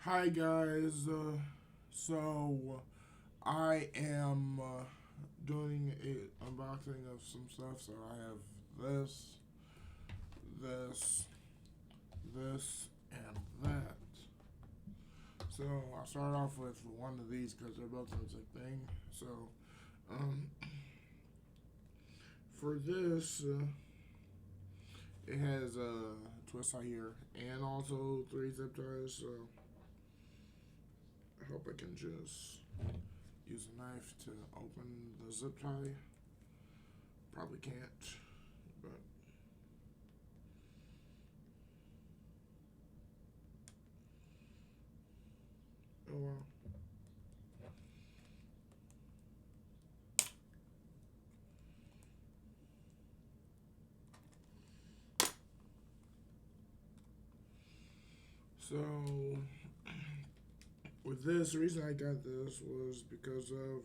Hi guys, so I am doing a unboxing of some stuff. So I have this, this, and that. So I'll start off with one of these because they're both the same thing. So um, for this, it has a twist tie here and also three zip ties. So I hope I can just use a knife to open the zip tie. Probably can't, but oh well. So with this, the reason I got this was because of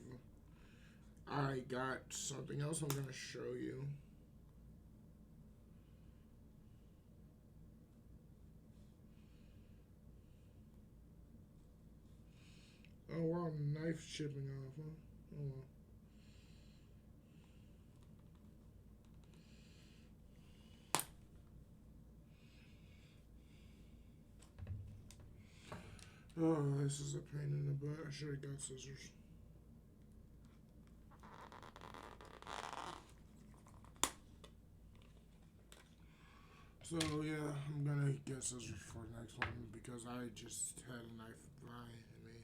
I got something else I'm gonna show you. Oh wow, knife chipping off, huh? Oh well. Oh, this is a pain in the butt. I should have got scissors. So yeah, I'm gonna get scissors for the next one because I just had a knife fly in me.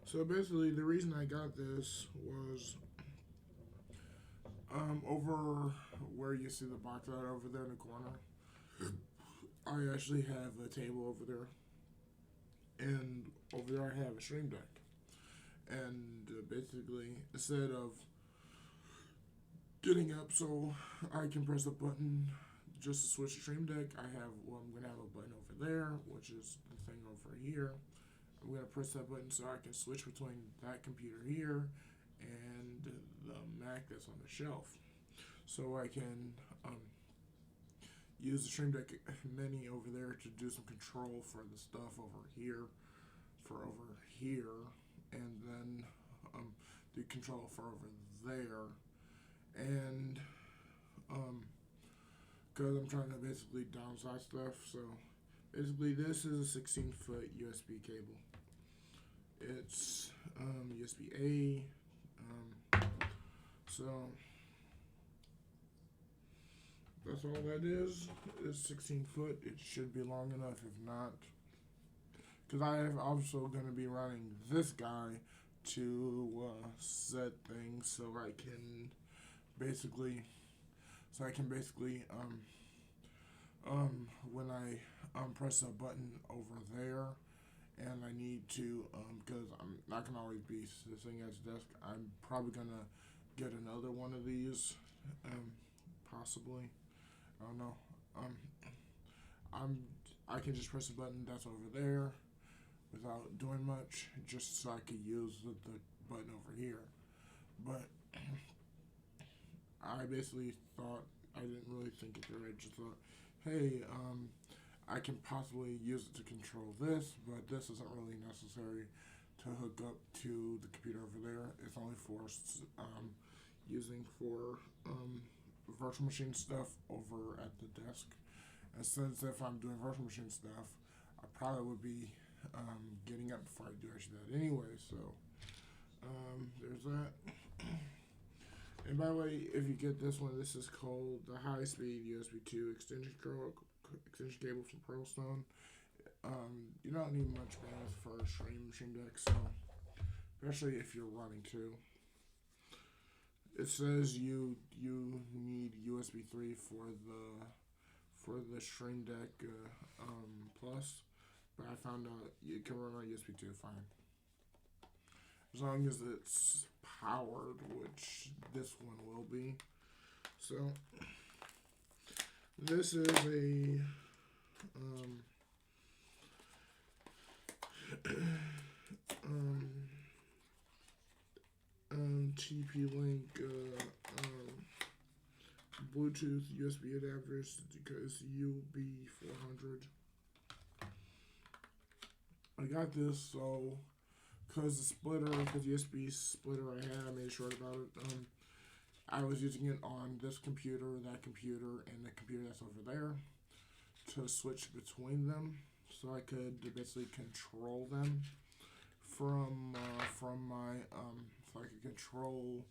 So basically, the reason I got this was over where you see the box out over there in the corner. I actually have a table over there, and over there I have a stream deck. And basically, instead of getting up so I can press a button just to switch the stream deck, I'm gonna have a button over there, which is the thing over here. I'm gonna press that button so I can switch between that computer here and the Mac that's on the shelf. So I can use the Stream Deck menu over there to do some control for the stuff over here, and then do control for over there, and because I'm trying to basically downsize stuff. So basically, this is a 16-foot USB cable. It's USB A. So that's all that is. It's 16 foot. It should be long enough. If not, because I am also going to be running this guy to set things basically, so I can basically when I press a button over there and I need to because I'm not gonna always be sitting at the desk. I'm probably gonna get another one of these, possibly. I don't know. Um, I'm I can just press a button that's over there without doing much, just so I could use the button over here. But I basically thought I didn't really think it through. I just thought, hey, I can possibly use it to control this, but this isn't really necessary to hook up to the computer over there. It's only for using for virtual machine stuff over at the desk. And since if I'm doing virtual machine stuff, I probably would be getting up before I do actually that anyway. So there's that. And by the way, if you get this one, this is called the high speed USB 2 extension cable from Pearlstone. You don't need much bandwidth for a stream deck, so especially if you're running too. It says you need USB 3 for the stream deck plus, but I found out you can run on USB 2 fine as long as it's powered, which this one will be. So this is a um, TP Link Bluetooth USB adapters because UB400. I got this so because the splitter, because USB splitter I had, I made a short about it. I was using it on this computer, that computer, and the computer that's over there to switch between them, so I could basically control them from my so I could control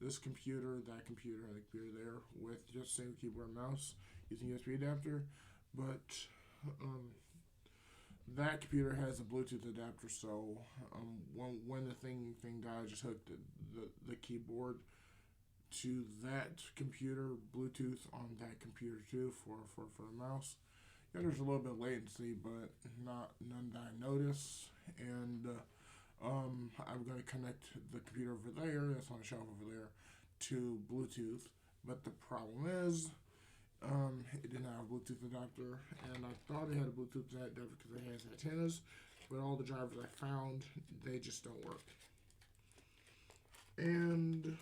this computer, that computer, and the computer there with just same keyboard and mouse using USB adapter. But that computer has a Bluetooth adapter, so when the thing died, I just hooked the keyboard to that computer, Bluetooth on that computer too for the mouse. Yeah, there's a little bit of latency, but none that I notice. And I'm going to connect the computer over there, that's on the shelf over there, to Bluetooth. But the problem is, it didn't have a Bluetooth adapter, and I thought it had a Bluetooth adapter because it has antennas, but all the drivers I found, they just don't work. And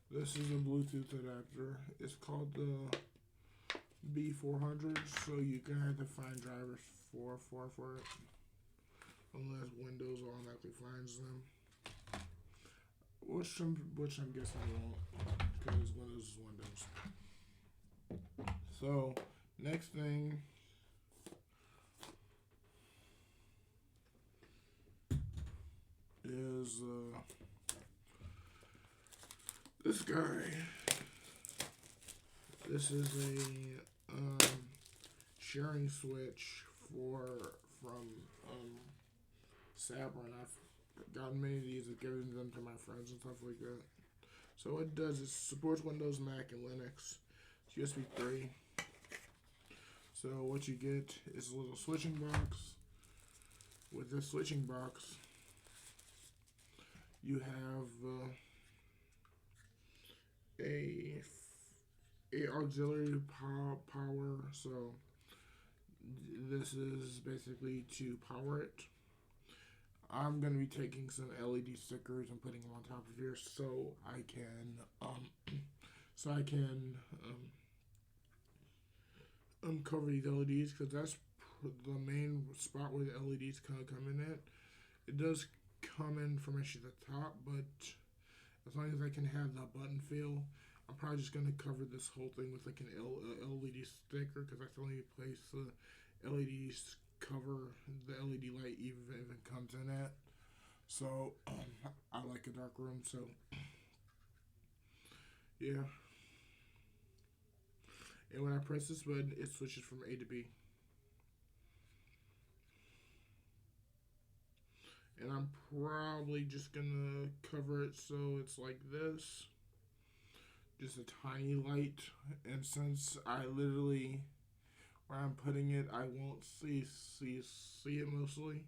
this is a Bluetooth adapter. It's called the B400, so you can have to find drivers for it, unless Windows automatically finds them, which I'm guessing it won't, because Windows is Windows. So next thing is this guy. This is a sharing switch from Saber, and I've gotten many of these and given them to my friends and stuff like that. So what it does is supports Windows, Mac, and Linux. It's USB 3. So what you get is a little switching box. With this switching box, you have a auxiliary power. So this is basically to power it. I'm going to be taking some LED stickers and putting them on top of here so I can cover these LEDs, because that's the main spot where the LEDs kind of come in at. It does come in from actually the top, but as long as I can have that button feel, I'm probably just going to cover this whole thing with like an LED sticker, because that's the only place the LEDs cover the LED light even if it comes in at. So I like a dark room, so yeah. And when I press this button, it switches from A to B. And I'm probably just gonna cover it so it's like this, just a tiny light. And since I literally, where I'm putting it, I won't see it mostly.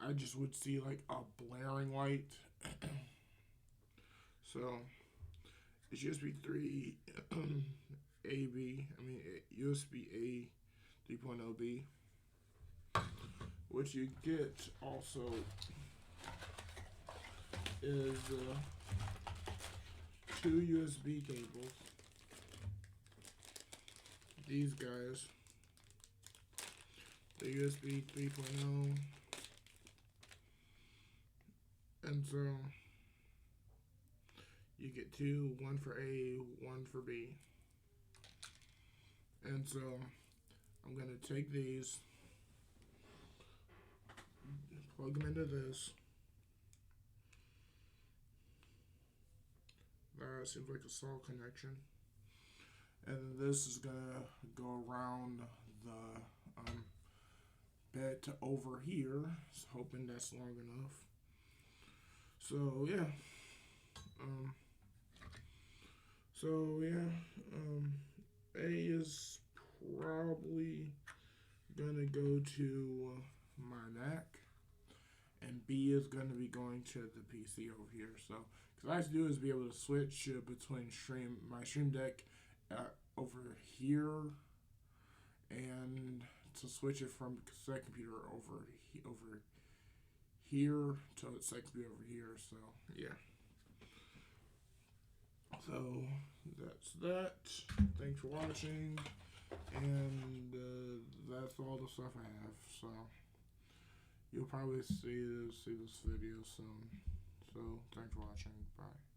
I just would see like a blaring light. So it's USB 3 AB. I mean USB A 3.0B. What you get also is two USB cables. These guys, the USB 3.0, and so you get two, one for A, one for B. And so I'm going to take these, plug them into this. That seems like a solid connection. And then this is going to go around the bit over here, so hoping that's long enough. So yeah. A is probably gonna go to my Mac, and B is gonna be going to the PC over here. So, What I like to do is be able to switch between my Stream Deck over here, and to switch it from set computer over here to set computer over here. So yeah. So that's that. Thanks for watching, and that's all the stuff I have. So you'll probably see this video soon. So thanks for watching. Bye.